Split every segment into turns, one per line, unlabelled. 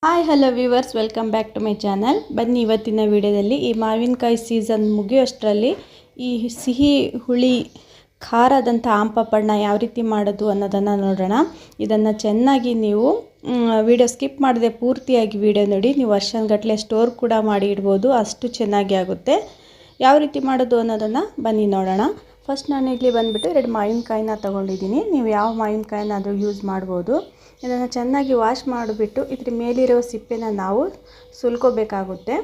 Hi hello viewers, welcome back to my channel. ಬನ್ನಿ ಇವತ್ತಿನ ವಿಡಿಯೋದಲ್ಲಿ ಈ ಮಾವಿನಕಾಯಿ ಸೀಸನ್ ಮುಗಿಯೋಷ್ಟರಲ್ಲಿ ಈ ಸಿಹಿ ಹುಳಿ ಖಾರದಂಥ ಆಮ್ ಪಾಪಡ್ನ ಯಾವ ರೀತಿ ಮಾಡೋದು ಅನ್ನೋದನ್ನು ನೋಡೋಣ. ಇದನ್ನು ಚೆನ್ನಾಗಿ ನೀವು ವಿಡಿಯೋ ಸ್ಕಿಪ್ ಮಾಡದೆ ಪೂರ್ತಿಯಾಗಿ ವಿಡಿಯೋ ನೋಡಿ. ನೀವು ವರ್ಷಗಟ್ಟಲೆ ಸ್ಟೋರ್ ಕೂಡ ಮಾಡಿ ಇಡ್ಬೋದು, ಅಷ್ಟು ಚೆನ್ನಾಗಿ ಆಗುತ್ತೆ. ಯಾವ ರೀತಿ ಮಾಡೋದು ಅನ್ನೋದನ್ನು ಬನ್ನಿ ನೋಡೋಣ. ಫಸ್ಟ್ ನಾನು ಇಲ್ಲಿ ಬಂದುಬಿಟ್ಟು 2 ಮಾವಿನಕಾಯಿನ ತೊಗೊಂಡಿದ್ದೀನಿ. ನೀವು ಯಾವ ಮಾವಿನಕಾಯಿನಾದರೂ ಯೂಸ್ ಮಾಡ್ಬೋದು. ಇದನ್ನು ಚೆನ್ನಾಗಿ ವಾಶ್ ಮಾಡಿಬಿಟ್ಟು ಇದ್ರ ಮೇಲಿರೋ ಸಿಪ್ಪೆನ ನಾವು ಸುಲ್ಕೋಬೇಕಾಗುತ್ತೆ.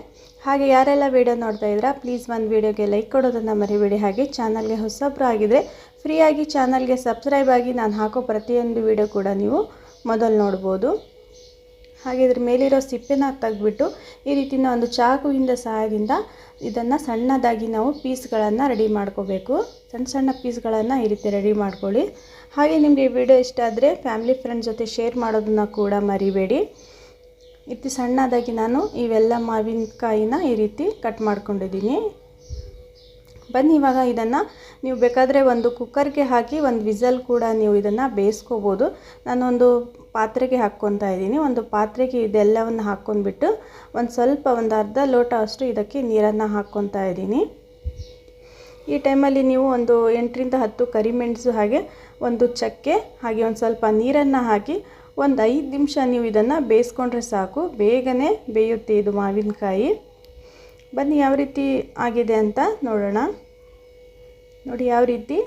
ಹಾಗೆ ಯಾರೆಲ್ಲ ವಿಡಿಯೋ ನೋಡ್ತಾ ಇದ್ದೀರಾ ಪ್ಲೀಸ್ ಒಂದು ವಿಡಿಯೋಗೆ ಲೈಕ್ ಕೊಡೋದನ್ನು ಮರಿಬೇಡಿ. ಹಾಗೆ ಚಾನಲ್ಗೆ ಹೊಸಬ್ರು ಆಗಿದ್ದರೆ ಫ್ರೀಯಾಗಿ ಚಾನಲ್ಗೆ ಸಬ್ಸ್ಕ್ರೈಬ್ ಆಗಿ ನಾನು ಹಾಕೋ ಪ್ರತಿಯೊಂದು ವಿಡಿಯೋ ಕೂಡ ನೀವು ಮೊದಲು ನೋಡ್ಬೋದು. ಹಾಗೆ ಇದ್ರ ಮೇಲಿರೋ ಸಿಪ್ಪೆನ ತೆಗೆದ್ಬಿಟ್ಟು ಈ ರೀತಿಯ ಒಂದು ಚಾಕುವಿನ ಸಹಾಯದಿಂದ ಇದನ್ನು ಸಣ್ಣದಾಗಿ ನಾವು ಪೀಸ್ಗಳನ್ನು ರೆಡಿ ಮಾಡ್ಕೋಬೇಕು. ಸಣ್ಣ ಸಣ್ಣ ಪೀಸ್ಗಳನ್ನು ಈ ರೀತಿ ರೆಡಿ ಮಾಡ್ಕೊಳ್ಳಿ. ಹಾಗೆ ನಿಮಗೆ ಈ ವಿಡಿಯೋ ಇಷ್ಟ ಆದರೆ ಫ್ಯಾಮಿಲಿ ಫ್ರೆಂಡ್ಸ್ ಜೊತೆ ಶೇರ್ ಮಾಡೋದನ್ನು ಕೂಡ ಮರಿಬೇಡಿ. ಈ ರೀತಿ ಸಣ್ಣದಾಗಿ ನಾನು ಇವೆಲ್ಲ ಮಾವಿನಕಾಯಿನ ಈ ರೀತಿ ಕಟ್ ಮಾಡ್ಕೊಂಡಿದ್ದೀನಿ. ಬನ್ನಿ ಇವಾಗ ಇದನ್ನು ನೀವು ಬೇಕಾದರೆ ಒಂದು ಕುಕ್ಕರ್ಗೆ ಹಾಕಿ ಒಂದು ವಿಸಲ್ ಕೂಡ ನೀವು ಇದನ್ನು ಬೇಯಿಸ್ಕೋಬೋದು. ನಾನೊಂದು ಪಾತ್ರೆಗೆ ಹಾಕ್ಕೊತಾ ಇದ್ದೀನಿ. ಒಂದು ಪಾತ್ರೆಗೆ ಇದೆಲ್ಲವನ್ನು ಹಾಕ್ಕೊಂಡ್ಬಿಟ್ಟು ಒಂದು ಅರ್ಧ ಲೋಟ ಅಷ್ಟು ಇದಕ್ಕೆ ನೀರನ್ನು ಹಾಕ್ಕೊತಾ ಇದ್ದೀನಿ. ಈ ಟೈಮಲ್ಲಿ ನೀವು ಒಂದು 8ರಿಂದ 10 ಕರಿಮೆಣಸು ಹಾಗೆ ಒಂದು ಚಕ್ಕೆ ಹಾಗೆ ಒಂದು ಸ್ವಲ್ಪ ನೀರನ್ನು ಹಾಕಿ ಒಂದು 5 ನಿಮಿಷ ನೀವು ಇದನ್ನು ಬೇಯಿಸ್ಕೊಂಡ್ರೆ ಸಾಕು. ಬೇಗನೆ ಬೇಯುತ್ತೆ ಇದು ಮಾವಿನಕಾಯಿ. ಬನ್ನಿ ಯಾವ ರೀತಿ ಆಗಿದೆ ಅಂತ ನೋಡೋಣ. ನೋಡಿ ಯಾವ ರೀತಿ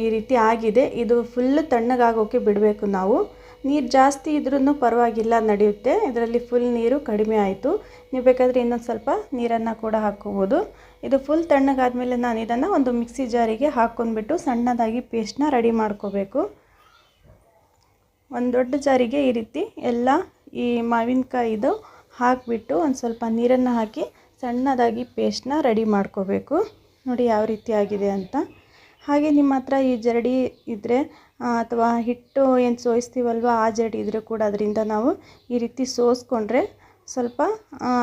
ಈ ರೀತಿ ಆಗಿದೆ. ಇದು ಫುಲ್ ತಣ್ಣಗಾಗೋಕ್ಕೆ ಬಿಡಬೇಕು ನಾವು. ನೀರು ಜಾಸ್ತಿ ಇದ್ರೂ ಪರವಾಗಿಲ್ಲ, ನಡೆಯುತ್ತೆ. ಇದರಲ್ಲಿ ಫುಲ್ ನೀರು ಕಡಿಮೆ ಆಯಿತು. ನೀವು ಬೇಕಾದರೆ ಇನ್ನೊಂದು ಸ್ವಲ್ಪ ನೀರನ್ನು ಕೂಡ ಹಾಕ್ಕೋಬೋದು. ಇದು ಫುಲ್ ತಣ್ಣಗಾದ್ಮೇಲೆ ನಾನು ಇದನ್ನು ಒಂದು ಮಿಕ್ಸಿ ಜಾರಿಗೆ ಹಾಕ್ಕೊಂಡ್ಬಿಟ್ಟು ಸಣ್ಣದಾಗಿ ಪೇಸ್ಟ್ನ ರೆಡಿ ಮಾಡ್ಕೋಬೇಕು. ಒಂದು ದೊಡ್ಡ ಜಾರಿಗೆ ಈ ರೀತಿ ಎಲ್ಲ ಈ ಮಾವಿನಕಾಯಿದು ಹಾಕಿಬಿಟ್ಟು ಒಂದು ಸ್ವಲ್ಪ ನೀರನ್ನು ಹಾಕಿ ಸಣ್ಣದಾಗಿ ಪೇಸ್ಟ್ನ ರೆಡಿ ಮಾಡ್ಕೋಬೇಕು. ನೋಡಿ ಯಾವ ರೀತಿ ಆಗಿದೆ ಅಂತ. ಹಾಗೆ ನಿಮ್ಮ ಹತ್ರ ಈ ಜರಡಿ ಇದ್ದರೆ ಅಥವಾ ಹಿಟ್ಟು ಏನು ಸೋಯಿಸ್ತೀವಲ್ವ ಆ ಜರಡಿ ಇದ್ದರೆ ಕೂಡ ಅದರಿಂದ ನಾವು ಈ ರೀತಿ ಸೋಸ್ಕೊಂಡ್ರೆ ಸ್ವಲ್ಪ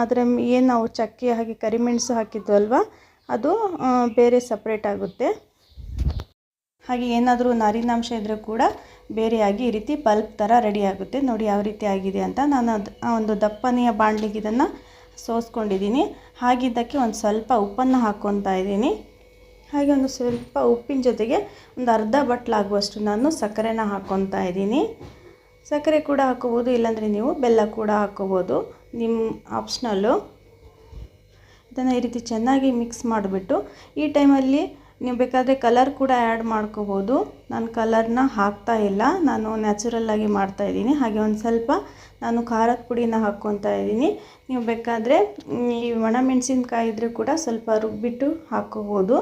ಅದರ ಏನು ನಾವು ಚಕ್ಕೆ ಹಾಗೆ ಕರಿಮೆಣಸು ಹಾಕಿದ್ವಲ್ವ ಅದು ಬೇರೆ ಸಪ್ರೇಟ್ ಆಗುತ್ತೆ. ಹಾಗೆ ಏನಾದರೂ ನಾರಿನಾಂಶ ಇದ್ದರೆ ಕೂಡ ಬೇರೆಯಾಗಿ ಈ ರೀತಿ ಪಲ್ಪ್ ಥರ ರೆಡಿ ಆಗುತ್ತೆ. ನೋಡಿ ಯಾವ ರೀತಿ ಆಗಿದೆ ಅಂತ. ನಾನು ಒಂದು ದಪ್ಪನೆಯ ಬಾಣಲಿಗೆ ಇದನ್ನು ಸೋಸ್ಕೊಂಡಿದ್ದೀನಿ. ಹಾಗಿದ್ದಕ್ಕೆ ಒಂದು ಸ್ವಲ್ಪ ಉಪ್ಪನ್ನು ಹಾಕ್ಕೊತಾ ಇದ್ದೀನಿ. ಹಾಗೆ ಒಂದು ಸ್ವಲ್ಪ ಉಪ್ಪಿನ ಜೊತೆಗೆ ಒಂದು ಅರ್ಧ ಬಟ್ಲಾಗುವಷ್ಟು ನಾನು ಸಕ್ಕರೆನ ಹಾಕ್ಕೊತಾ ಇದ್ದೀನಿ. ಸಕ್ಕರೆ ಕೂಡ ಹಾಕ್ಕೋಬೋದು, ಇಲ್ಲಾಂದರೆ ನೀವು ಬೆಲ್ಲ ಕೂಡ ಹಾಕ್ಕೋಬೋದು, ನಿಮ್ಮ ಆಪ್ಷನಲ್ಲು. ಇದನ್ನು ಈ ರೀತಿ ಚೆನ್ನಾಗಿ ಮಿಕ್ಸ್ ಮಾಡಿಬಿಟ್ಟು ಈ ಟೈಮಲ್ಲಿ ನೀವು ಬೇಕಾದರೆ ಕಲರ್ ಕೂಡ ಆ್ಯಡ್ ಮಾಡ್ಕೋಬೋದು. ನಾನು ಕಲರ್ನ ಹಾಕ್ತಾ ಇಲ್ಲ, ನಾನು ನ್ಯಾಚುರಲ್ಲಾಗಿ ಮಾಡ್ತಾಯಿದ್ದೀನಿ. ಹಾಗೆ ಒಂದು ಸ್ವಲ್ಪ ನಾನು ಖಾರದ ಪುಡಿನ ಹಾಕ್ಕೊತಾ ಇದ್ದೀನಿ. ನೀವು ಬೇಕಾದರೆ ಈ ಒಣಮೆಣಸಿನ್ಕಾಯಿ ಇದ್ದರೆ ಕೂಡ ಸ್ವಲ್ಪ ರುಬ್ಬಿಟ್ಟು ಹಾಕ್ಕೋಬೋದು.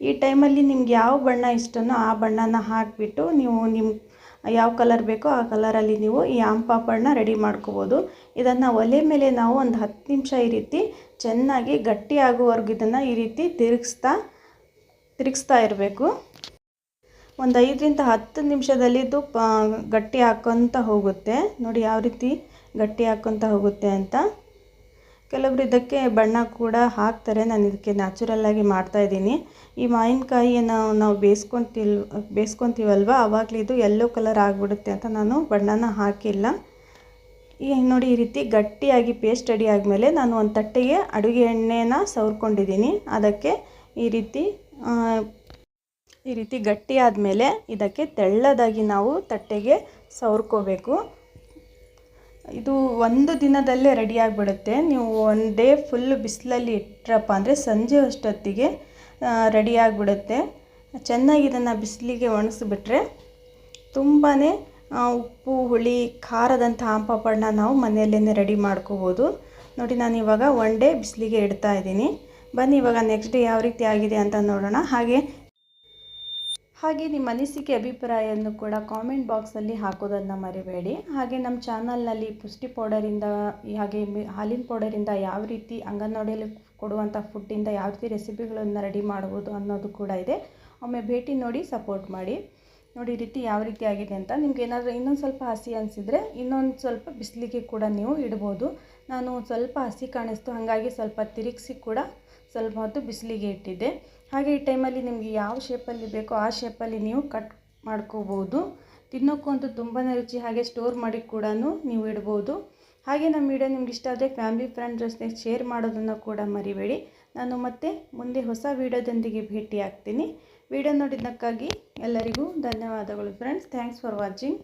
ಈ ಟೈಮಲ್ಲಿ ನಿಮ್ಗೆ ಯಾವ ಬಣ್ಣ ಇಷ್ಟನೋ ಆ ಬಣ್ಣನ ಹಾಕಿಬಿಟ್ಟು ನೀವು ಯಾವ ಕಲರ್ ಬೇಕೋ ಆ ಕಲರಲ್ಲಿ ನೀವು ಈ ಆಮ್ ಪಾಪಡ್ನ ರೆಡಿ ಮಾಡ್ಕೋಬೋದು. ಇದನ್ನು ಒಲೆ ಮೇಲೆ ನಾವು ಒಂದು 10 ನಿಮಿಷ ಈ ರೀತಿ ಚೆನ್ನಾಗಿ ಗಟ್ಟಿ ಆಗುವವರೆಗೂ ಇದನ್ನು ಈ ರೀತಿ ತಿರುಗಿಸ್ತಾ ಇರಬೇಕು. ಒಂದು 5ರಿಂದ 10 ನಿಮಿಷದಲ್ಲಿ ಇದು ಗಟ್ಟಿ ಹಾಕ್ಕೊತ ಹೋಗುತ್ತೆ. ನೋಡಿ ಯಾವ ರೀತಿ ಗಟ್ಟಿ ಹಾಕ್ಕೊತ ಹೋಗುತ್ತೆ ಅಂತ. ಕೆಲವರು ಇದಕ್ಕೆ ಬಣ್ಣ ಕೂಡ ಹಾಕ್ತಾರೆ. ನಾನು ಇದಕ್ಕೆ ನ್ಯಾಚುರಲ್ಲಾಗಿ ಮಾಡ್ತಾಯಿದ್ದೀನಿ. ಈ ಮಾವಿನಕಾಯಿಯನ್ನು ನಾವು ಬೇಯಿಸ್ಕೊತೀವಲ್ವ ಆವಾಗಲೇ ಇದು ಯೆಲ್ಲೋ ಕಲರ್ ಆಗಿಬಿಡುತ್ತೆ ಅಂತ ನಾನು ಬಣ್ಣನ ಹಾಕಿಲ್ಲ. ನೋಡಿ ಈ ರೀತಿ ಗಟ್ಟಿಯಾಗಿ ಪೇಸ್ಟ್ ರೆಡಿ ಆದಮೇಲೆ ನಾನು ಒಂದು ತಟ್ಟೆಗೆ ಅಡುಗೆ ಎಣ್ಣೆನ ಸವರ್ಕೊಂಡಿದ್ದೀನಿ. ಅದಕ್ಕೆ ಈ ರೀತಿ ಗಟ್ಟಿ ಆದಮೇಲೆ ಇದಕ್ಕೆ ತೆಳ್ಳದಾಗಿ ನಾವು ತಟ್ಟೆಗೆ ಸವರ್ಕೋಬೇಕು. ಇದು ಒಂದು ದಿನದಲ್ಲೇ ರೆಡಿ ಆಗಿಬಿಡುತ್ತೆ. ನೀವು ಒಂದು ಡೇ ಫುಲ್ ಬಿಸಿಲಲ್ಲಿ ಇಟ್ಟರಪ್ಪ ಅಂದರೆ ಸಂಜೆ ಅಷ್ಟೊತ್ತಿಗೆ ರೆಡಿ ಆಗಿಬಿಡುತ್ತೆ. ಚೆನ್ನಾಗಿ ಇದನ್ನು ಬಿಸಿಲಿಗೆ ಒಣಗಿಸ್ಬಿಟ್ರೆ ತುಂಬಾ ಉಪ್ಪು ಹುಳಿ ಖಾರದಂಥ ಆಮ್ ಪಾಪಡ್ನ ನಾವು ಮನೆಯಲ್ಲೇ ರೆಡಿ ಮಾಡ್ಕೋಬೋದು. ನೋಡಿ ನಾನು ಇವಾಗ 1 ಡೇ ಬಿಸಿಲಿಗೆ ಇಡ್ತಾ ಇದ್ದೀನಿ. ಬನ್ನಿ ಇವಾಗ ನೆಕ್ಸ್ಟ್ ಡೇ ಯಾವ ರೀತಿ ಆಗಿದೆ ಅಂತ ನೋಡೋಣ. ಹಾಗೆ ನಿಮ್ಮ ಅನಿಸಿಕೆ ಅಭಿಪ್ರಾಯವನ್ನು ಕೂಡ ಕಾಮೆಂಟ್ ಬಾಕ್ಸಲ್ಲಿ ಹಾಕೋದನ್ನು ಮರಿಬೇಡಿ. ಹಾಗೆ ನಮ್ಮ ಚಾನಲ್ನಲ್ಲಿ ಪುಷ್ಟಿ ಪೌಡರಿಂದ ಹಾಗೆ ಹಾಲಿನ ಪೌಡರಿಂದ ಯಾವ ರೀತಿ ಅಂಗನವಾಡಿಯಲ್ಲಿ ಕೊಡುವಂಥ ಫುಡ್ಡಿಂದ ಯಾವ ರೀತಿ ರೆಸಿಪಿಗಳನ್ನು ರೆಡಿ ಮಾಡ್ಬೋದು ಅನ್ನೋದು ಕೂಡ ಇದೆ. ಒಮ್ಮೆ ಭೇಟಿ ನೋಡಿ ಸಪೋರ್ಟ್ ಮಾಡಿ. ನೋಡಿ ಈ ರೀತಿ ಯಾವ ರೀತಿ ಆಗಿದೆ ಅಂತ. ನಿಮ್ಗೆ ಏನಾದರೂ ಇನ್ನೊಂದು ಸ್ವಲ್ಪ ಹಸಿ ಅನಿಸಿದರೆ ಇನ್ನೊಂದು ಸ್ವಲ್ಪ ಬಿಸಿಲಿಗೆ ಕೂಡ ನೀವು ಇಡ್ಬೋದು. ನಾನು ಸ್ವಲ್ಪ ಹಸಿ ಕಾಣಿಸ್ತು, ಹಾಗಾಗಿ ಸ್ವಲ್ಪ ತಿರುಗಿಸಿ ಕೂಡ ಸ್ವಲ್ಪ ಹೊತ್ತು ಬಿಸಿಲಿಗೆ ಇಟ್ಟಿದ್ದೆ. ಹಾಗೆ ಈ ಟೈಮಲ್ಲಿ ನಿಮಗೆ ಯಾವ ಶೇಪಲ್ಲಿ ಬೇಕೋ ಆ ಶೇಪಲ್ಲಿ ನೀವು ಕಟ್ ಮಾಡ್ಕೋಬೋದು. ತಿನ್ನೋಕ್ಕಂತೂ ತುಂಬಾ ರುಚಿ. ಹಾಗೆ ಸ್ಟೋರ್ ಮಾಡಿ ಕೂಡ ನೀವು ಇಡ್ಬೋದು. ಹಾಗೆ ನಮ್ಮ ವಿಡಿಯೋ ನಿಮ್ಗೆ ಇಷ್ಟ ಆದರೆ ಫ್ಯಾಮಿಲಿ ಫ್ರೆಂಡ್ ಜೊತೆ ಶೇರ್ ಮಾಡೋದನ್ನು ಕೂಡ ಮರಿಬೇಡಿ. ನಾನು ಮತ್ತೆ ಮುಂದೆ ಹೊಸ ವಿಡಿಯೋದೊಂದಿಗೆ ಭೇಟಿ ಆಗ್ತೀನಿ. ವಿಡಿಯೋ ನೋಡಿದ್ದಕ್ಕಾಗಿ ಎಲ್ಲರಿಗೂ ಧನ್ಯವಾದಗಳು ಫ್ರೆಂಡ್ಸ್. Thanks for watching.